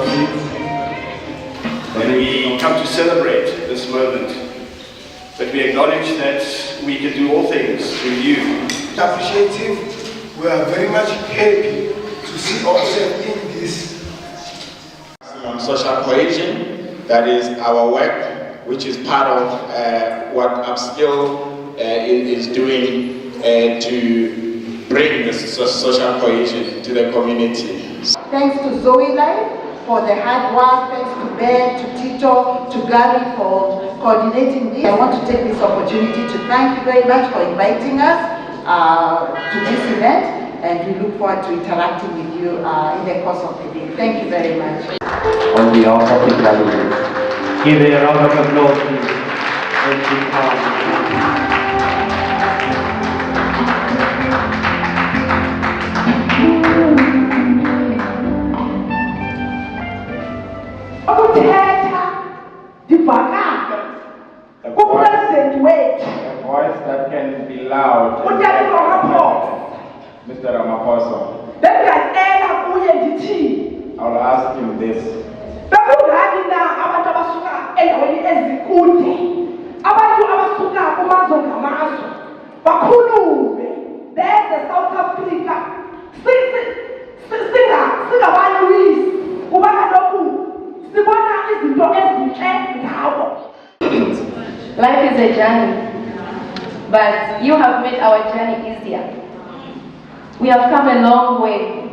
seats. When we come to celebrate this moment, but we acknowledge that we can do all things through you. Appreciative, we are very much happy to see ourselves in this. On social cohesion, that is our work, which is part of what Upskill is doing to bring the social cohesion to the community. Thanks to Zoe Life for the hard work, thanks to Ben, to Tito, to Gary for coordinating this. I want to take this opportunity to thank you very much for inviting us to this event, and we look forward to interacting with you in the course of the day. Thank you very much. On behalf of the graduates, give a round of applause, please. Thank you. A voice that can be loud. Mr. Ramaphosa. I will ask him this. There's the South Africa. Life is a journey, but you have made our journey easier. We have come a long way.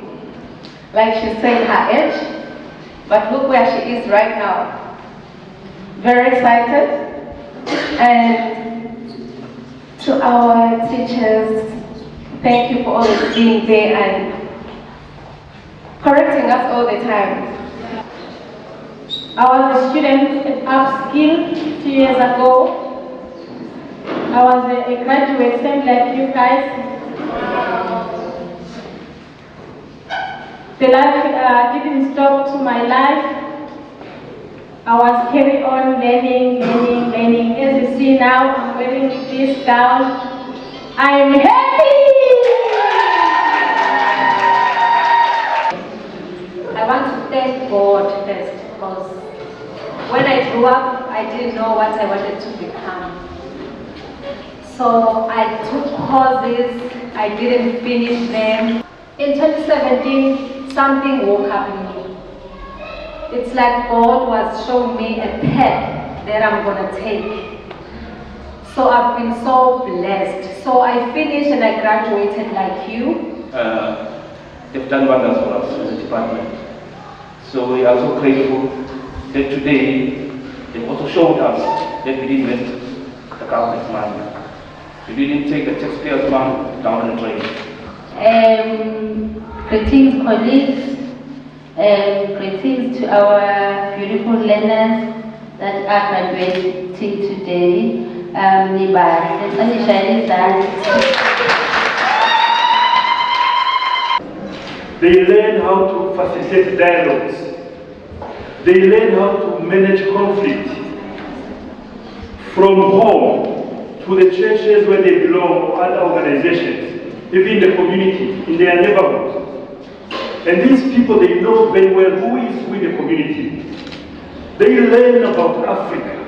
Like she said, her age, but look where she is right now. Very excited. And to our teachers, thank you for always being there and correcting us all the time. I was a student at Upskill 2 years ago. I was a graduate, same like you guys. The life didn't stop to my life. I was carrying on learning. As you see now, I'm wearing this gown. I'm happy! I want to thank God first, because when I grew up, I didn't know what I wanted to become. So I took courses, I didn't finish them. In 2017, something woke up in me. It's like God was showing me a path that I'm gonna take. So I've been so blessed. So I finished and I graduated like you. They've done wonders for us as a department. So we are so grateful that today they've also showed us that we didn't waste the government's money. We didn't take the taxpayers' money down the drain. Greetings, colleagues. Greetings to our beautiful learners that are graduating today. They learn how to facilitate dialogues. They learn how to manage conflict from home to the churches where they belong, or other organizations, even the community, in their neighborhood. And these people, they know very well who is with the community. They learn about Africa.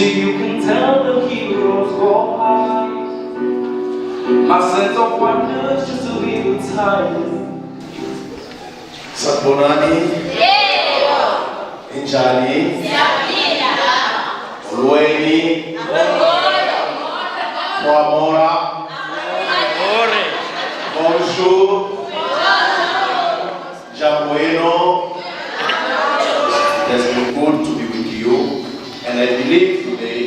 See, you can tell the heroes go high. My sense of wonder is just a little tired. Sabonani, Injali, Lueni, Wamora, Monshu, Jabueno. It has been good to be with you, and I believe today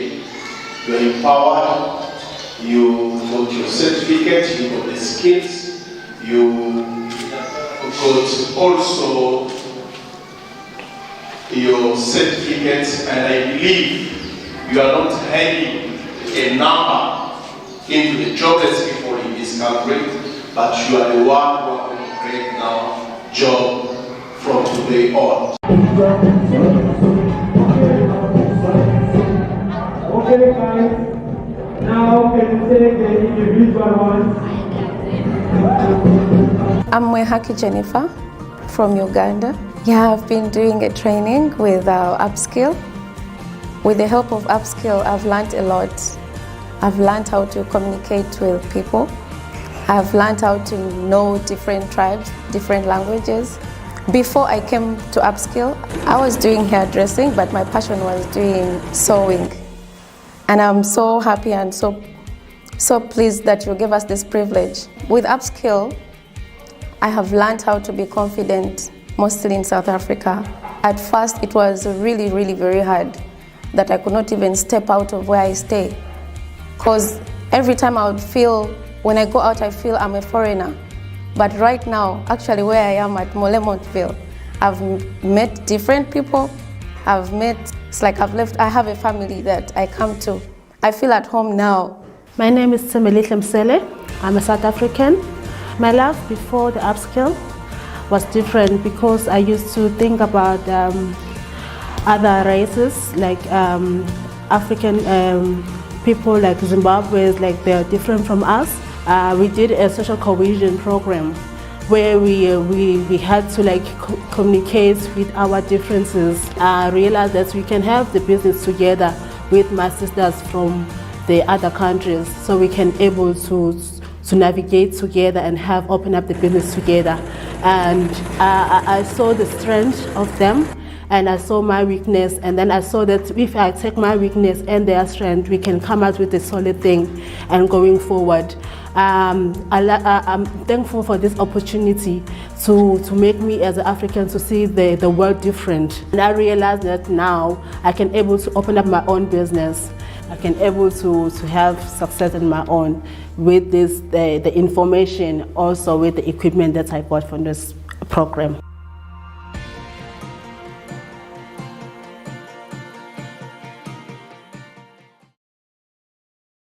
you are empowered, you got your certificate, you got the skills, you got also your certificates, and I believe you are not handing a number into the jobless people in this country, but you are the one who are going to create now job from today on. Okay guys, now can you take the individual one? I'm Mwehaki Jennifer from Uganda. Yeah, I've been doing a training with Upskill. With the help of Upskill, I've learned a lot. I've learned how to communicate with people. I've learned how to know different tribes, different languages. Before I came to Upskill, I was doing hairdressing, but my passion was doing sewing. And I'm so happy and so pleased that you gave us this privilege. With Upskill, I have learned how to be confident, mostly in South Africa. At first, it was really, really very hard that I could not even step out of where I stay. Because every time I would feel, when I go out, I feel I'm a foreigner. But right now, actually where I am at Molemontville, I've met different people. It's like I've left, I have a family that I come to. I feel at home now. My name is Semelihle Msele. I'm a South African. My life before the Upskill was different because I used to think about other races, like African people like Zimbabweans, like they're different from us. We did a social cohesion program where we had to like communicate with our differences. I realized that we can have the business together with my sisters from the other countries, so we can able to navigate together and have open up the business together. And I saw the strength of them, and I saw my weakness, and then I saw that if I take my weakness and their strength, we can come out with a solid thing and going forward. I'm thankful for this opportunity to make me as an African to see the world different. And I realized that now I can able to open up my own business. I can able to have success in my own with this the information, also with the equipment that I got from this program.